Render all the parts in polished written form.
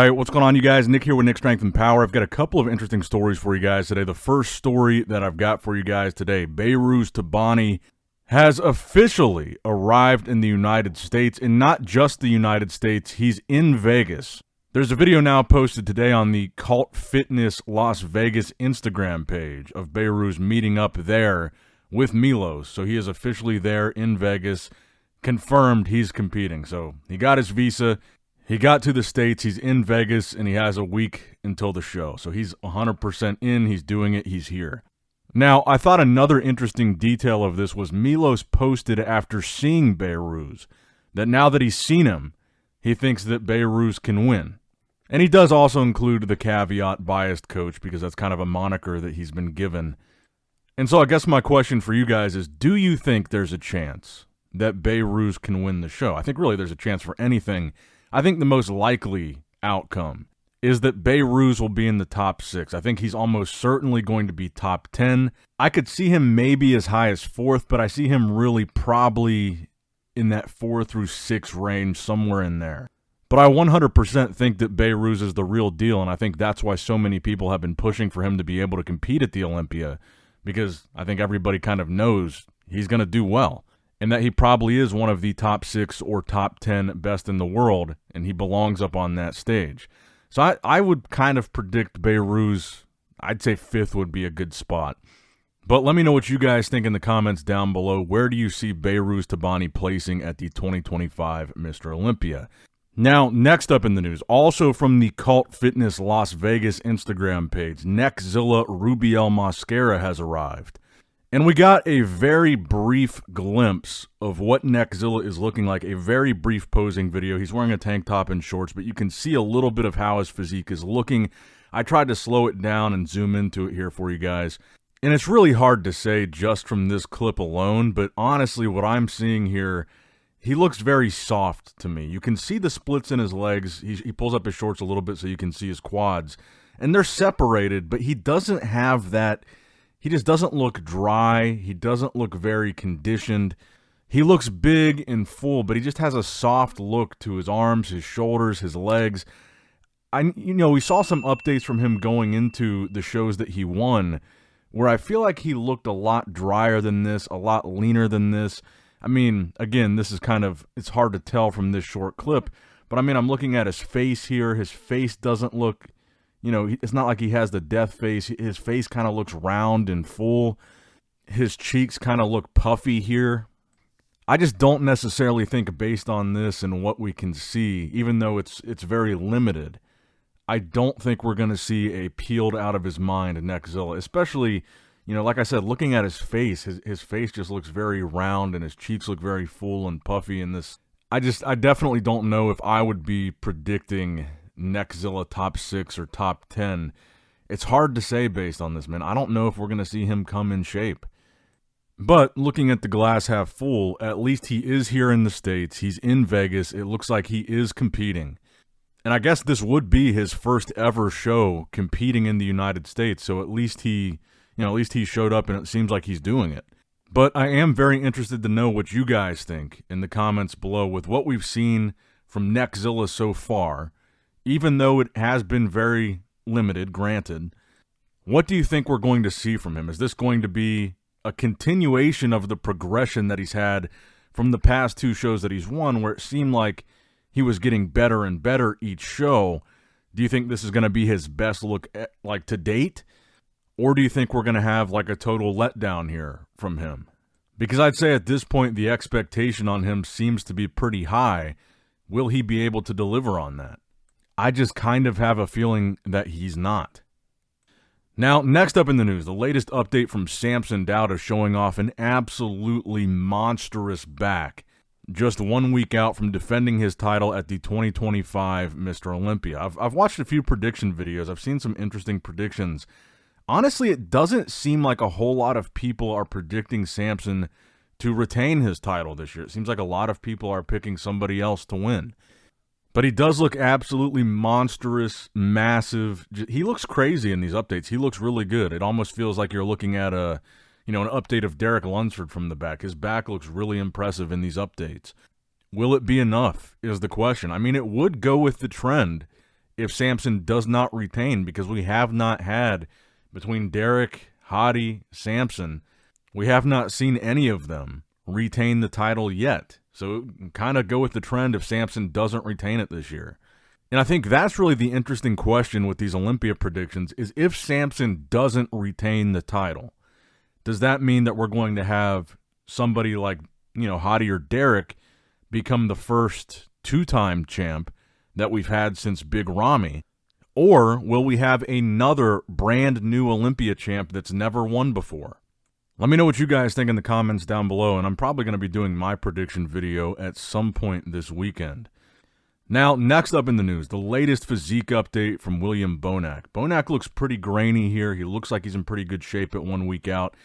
right, what's going on, you guys? Nick here with Nick Strength and Power. I've got a couple of interesting stories for you guys today. The first story that I've got for you guys today, Behrouz Tabani has officially arrived in the United States, and not just the United States, he's in Vegas. There's a video now posted today on the Cult Fitness Las Vegas Instagram page of Behrouz meeting up there with Milos. So he is officially there in Vegas, confirmed he's competing. So he got his visa, he got to the States, he's in Vegas, and he has a week until the show. So he's 100% in, he's doing it, he's here. Now, I thought another interesting detail of this was Milos posted after seeing Behrouz that now that he's seen him, he thinks that Behrouz can win. And he does also include the caveat biased coach because that's kind of a moniker that he's been given. And so I guess my question for you guys is, do you think there's a chance that Behrouz can win the show? I think really there's a chance for anything. I think the most likely outcome is that Behrouz will be in the top 6. I think he's almost certainly going to be top 10. I could see him maybe as high as 4th, but I see him really probably in that 4 through 6 range, somewhere in there. But I 100% think that Behrouz is the real deal, and I think that's why so many people have been pushing for him to be able to compete at the Olympia, because I think everybody kind of knows he's going to do well, and that he probably is one of the top 6 or top 10 best in the world, and he belongs up on that stage. So I would kind of predict Behrouz, I'd say 5th would be a good spot. But let me know what you guys think in the comments down below. Where do you see Behrouz Tabani placing at the 2025 Mr. Olympia? Now, next up in the news, also from the Cult Fitness Las Vegas Instagram page, Neckzilla Rubiel Mascara has arrived. And we got a very brief glimpse of what Neckzilla is looking like, a very brief posing video. He's wearing a tank top and shorts, but you can see a little bit of how his physique is looking. I tried to slow it down and zoom into it here for you guys. And it's really hard to say just from this clip alone, but honestly, what I'm seeing here, he looks very soft to me. You can see the splits in his legs. He pulls up his shorts a little bit so you can see his quads. And they're separated, but he doesn't have that. He just doesn't look dry. He doesn't look very conditioned. He looks big and full, but he just has a soft look to his arms, his shoulders, his legs. We saw some updates from him going into the shows that he won, where I feel like he looked a lot drier than this, a lot leaner than this. I mean, again, this is it's hard to tell from this short clip, but I mean, I'm looking at his face here. His face doesn't look, it's not like he has the death face. His face kind of looks round and full. His cheeks kind of look puffy here. I just don't necessarily think, based on this and what we can see, even though it's very limited, I don't think we're going to see a peeled out of his mind Neckzilla, especially, like I said, looking at his face face just looks very round and his cheeks look very full and puffy in this. I definitely don't know if I would be predicting Neckzilla top 6 or top 10. It's hard to say based on this, man. I don't know if we're going to see him come in shape. But looking at the glass half full, at least he is here in the States. He's in Vegas. It looks like he is competing. And I guess this would be his first ever show competing in the United States. So at least he showed up, and it seems like he's doing it. But I am very interested to know what you guys think in the comments below with what we've seen from Neckzilla so far. Even though it has been very limited, granted, what do you think we're going to see from him? Is this going to be a continuation of the progression that he's had from the past 2 shows that he's won, where it seemed like he was getting better and better each show? Do you think this is going to be his best look to date? Or do you think we're going to have a total letdown here from him? Because I'd say at this point, the expectation on him seems to be pretty high. Will he be able to deliver on that? I just kind of have a feeling that he's not. Now, next up in the news, the latest update from Samson Dauda showing off an absolutely monstrous back, just 1 week out from defending his title at the 2025 Mr. Olympia. I've watched a few prediction videos. I've seen some interesting predictions. Honestly, it doesn't seem like a whole lot of people are predicting Samson to retain his title this year. It seems like a lot of people are picking somebody else to win. But he does look absolutely monstrous, massive. He looks crazy in these updates. He looks really good. It almost feels like you're looking at an update of Derek Lunsford from the back. His back looks really impressive in these updates. Will it be enough is the question. I mean, it would go with the trend if Samson does not retain, because we have not had, between Derek, Hadi, Samson, we have not seen any of them retain the title yet. So kind of go with the trend if Samson doesn't retain it this year. And I think that's really the interesting question with these Olympia predictions is if Samson doesn't retain the title, does that mean that we're going to have somebody like, Hadi or Derek become the first two-time champ that we've had since Big Ramy? Or will we have another brand new Olympia champ that's never won before? Let me know what you guys think in the comments down below, and I'm probably going to be doing my prediction video at some point this weekend. Now, next up in the news, the latest physique update from William Bonac. Bonac looks pretty grainy here. He looks like he's in pretty good shape at 1 week out.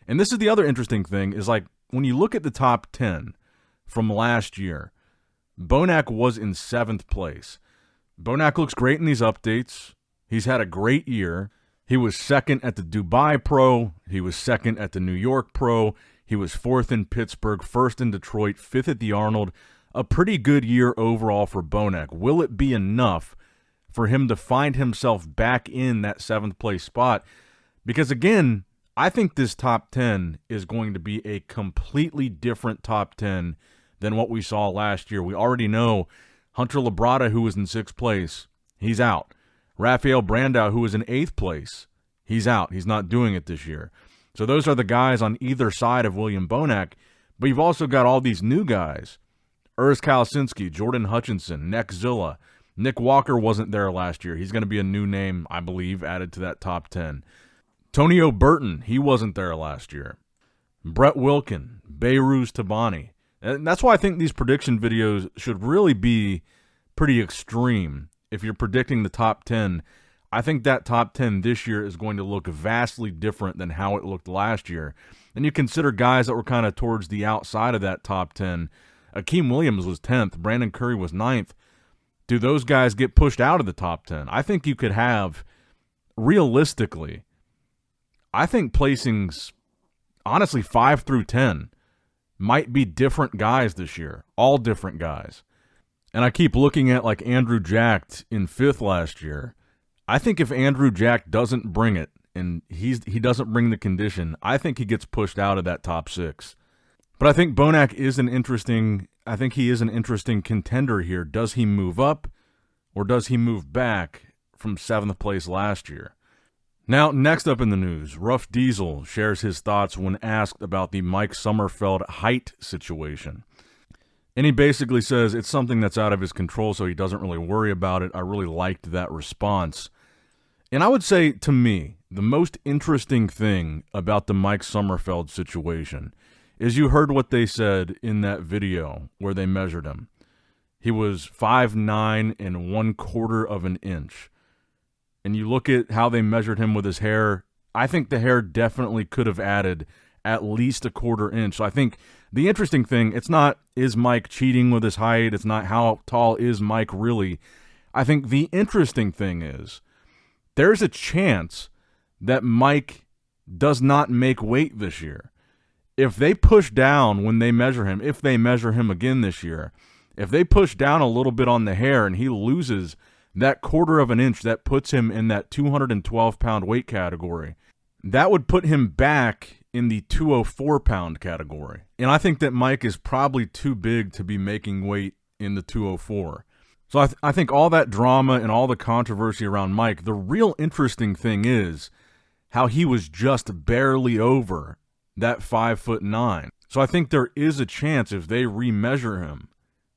And this is the other interesting thing, is like when you look at the top 10 from last year, Bonac was in 7th place. Bonac looks great in these updates. He's had a great year. He was 2nd at the Dubai Pro. He was 2nd at the New York Pro. He was 4th in Pittsburgh, 1st in Detroit, 5th at the Arnold. A pretty good year overall for Bonac. Will it be enough for him to find himself back in that 7th place spot? Because again, I think this top 10 is going to be a completely different top 10 than what we saw last year. We already know Hunter Labrada, who was in 6th place, he's out. Rafael Brandao, who was in 8th place, he's out. He's not doing it this year. So those are the guys on either side of William Bonac. But you've also got all these new guys. Urs Kalasinski, Jordan Hutchinson, Neckzilla. Nick Walker wasn't there last year. He's going to be a new name, I believe, added to that top 10. Tonio Burton, he wasn't there last year. Brett Wilkin, Behrouz Tabani. And that's why I think these prediction videos should really be pretty extreme. If you're predicting the top 10, I think that top 10 this year is going to look vastly different than how it looked last year. And you consider guys that were kind of towards the outside of that top 10. Akeem Williams was 10th. Brandon Curry was 9th. Do those guys get pushed out of the top 10? I think you could have, realistically, I think placings, honestly, 5 through 10 might be different guys this year. All different guys. And I keep looking at like Andrew Jack in 5th last year. I think if Andrew Jack doesn't bring it, and he doesn't bring the condition, I think he gets pushed out of that top 6. But I think Bonac is an interesting contender here. Does he move up or does he move back from 7th place last year? Now, next up in the news, Ruff Diesel shares his thoughts when asked about the Mike Sommerfeld height situation. And he basically says it's something that's out of his control, so he doesn't really worry about it. I really liked that response. And I would say, to me, the most interesting thing about the Mike Sommerfeld situation is you heard what they said in that video where they measured him. He was 5'9" and 1/4 of an inch. And you look at how they measured him with his hair, I think the hair definitely could have added at least 1/4 inch. So I think the interesting thing, it's not, is Mike cheating with his height? It's not, how tall is Mike really? I think the interesting thing is, there's a chance that Mike does not make weight this year. If they push down when they measure him, if they measure him again this year, if they push down a little bit on the hair and he loses that 1/4 of an inch, that puts him in that 212-pound weight category, that would put him back in the 204-pound category. And I think that Mike is probably too big to be making weight in the 204. So I think all that drama and all the controversy around Mike, the real interesting thing is how he was just barely over that 5'9". So I think there is a chance if they remeasure him,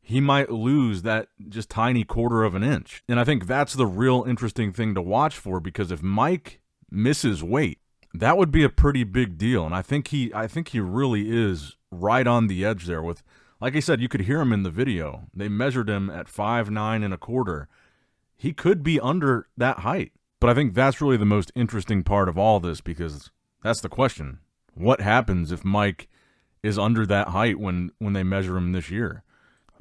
he might lose that just tiny 1/4 of an inch. And I think that's the real interesting thing to watch for, because if Mike misses weight, that would be a pretty big deal. And I think he really is right on the edge there with, like I said, you could hear him in the video. They measured him at 5'9" and 1/4. He could be under that height. But I think that's really the most interesting part of all this, because that's the question. What happens if Mike is under that height when they measure him this year?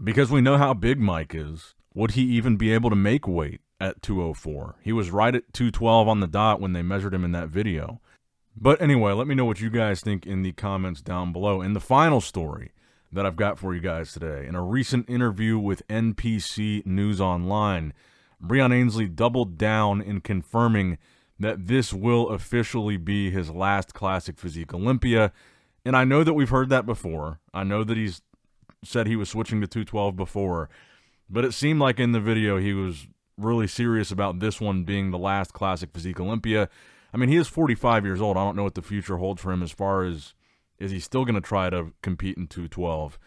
Because we know how big Mike is. Would he even be able to make weight at 204? He was right at 212 on the dot when they measured him in that video. But anyway, let me know what you guys think in the comments down below. And the final story that I've got for you guys today, in a recent interview with NPC News Online, Breon Ansley doubled down in confirming that this will officially be his last Classic Physique Olympia. And I know that we've heard that before. I know that he's said he was switching to 212 before. But it seemed like in the video he was really serious about this one being the last Classic Physique Olympia. I mean, he is 45 years old. I don't know what the future holds for him as far as, is he still going to try to compete in 212?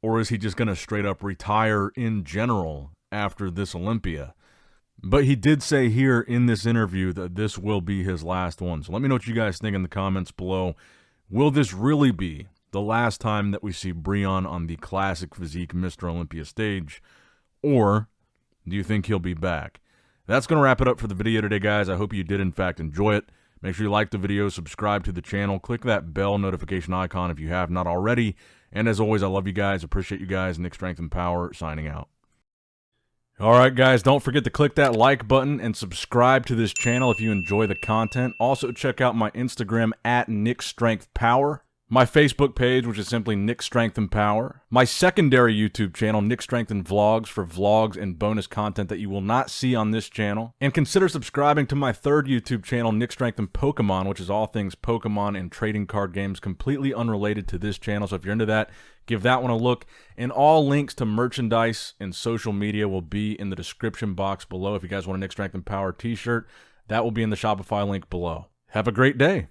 Or is he just going to straight up retire in general after this Olympia? But he did say here in this interview that this will be his last one. So let me know what you guys think in the comments below. Will this really be the last time that we see Breon on the Classic Physique Mr. Olympia stage? Or do you think he'll be back? That's going to wrap it up for the video today, guys. I hope you did, in fact, enjoy it. Make sure you like the video, subscribe to the channel, click that bell notification icon if you have not already. And as always, I love you guys, appreciate you guys. Nick Strength and Power, signing out. All right, guys, don't forget to click that like button and subscribe to this channel if you enjoy the content. Also, check out my Instagram at Nick Strength Power, my Facebook page, which is simply Nick Strength and Power, my secondary YouTube channel, Nick Strength and Vlogs, for vlogs and bonus content that you will not see on this channel. And consider subscribing to my third YouTube channel, Nick Strength and Pokemon, which is all things Pokemon and trading card games, completely unrelated to this channel. So if you're into that, give that one a look. And all links to merchandise and social media will be in the description box below. If you guys want a Nick Strength and Power t-shirt, that will be in the Shopify link below. Have a great day.